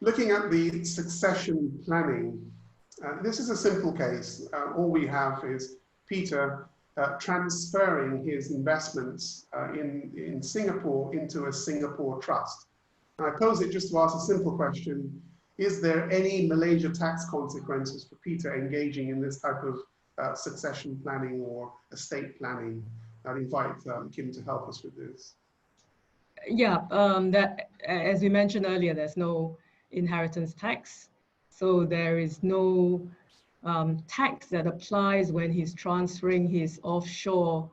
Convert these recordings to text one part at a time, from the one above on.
Looking at the succession planning, this is a simple case. All we have is Peter transferring his investments in Singapore into a Singapore trust. And I pose it just to ask a simple question. Is there any Malaysia tax consequences for Peter engaging in this type of succession planning or estate planning? I'd invite Kim to help us with this. Yeah, that, as we mentioned earlier, there's no inheritance tax. So there is no tax that applies when he's transferring his offshore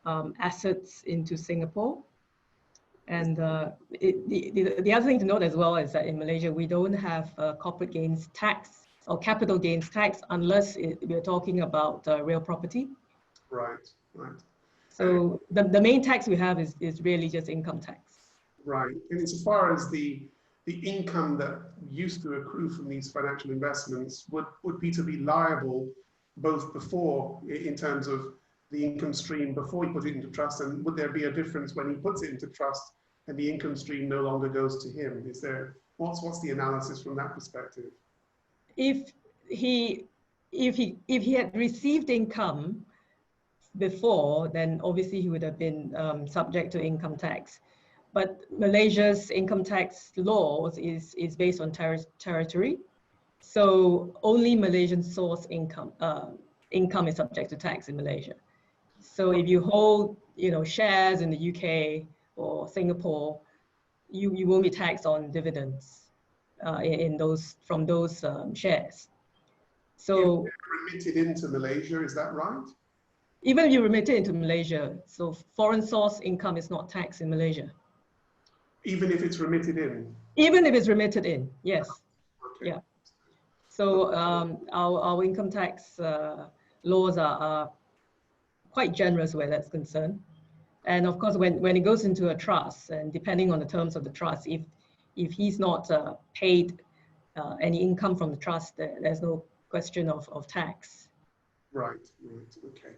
assets into Singapore. And the other thing to note as well is that in Malaysia, we don't have corporate gains tax or capital gains tax unless we're talking about real property. Right, right. So the main tax we have is really just income tax. Right, and insofar as the income that used to accrue from these financial investments, would Peter be liable both before, in terms of the income stream before he put it into trust, and would there be a difference when he puts it into trust and the income stream no longer goes to him? Is there, what's the analysis from that perspective? If he had received income before, then obviously he would have been subject to income tax. But Malaysia's income tax laws is based on territory. So only Malaysian source income is subject to tax in Malaysia. So if you hold, shares in the UK or Singapore, you won't be taxed on dividends from those shares. So if remitted into Malaysia, is that right? Even if you remit it into Malaysia, so foreign source income is not taxed in Malaysia. Even if it's remitted in? Even if it's remitted in, yes. Okay. Yeah. So our income tax laws are quite generous where that's concerned. And of course, when it goes into a trust, and depending on the terms of the trust, if he's not paid any income from the trust, there's no question of tax. Right, right, okay.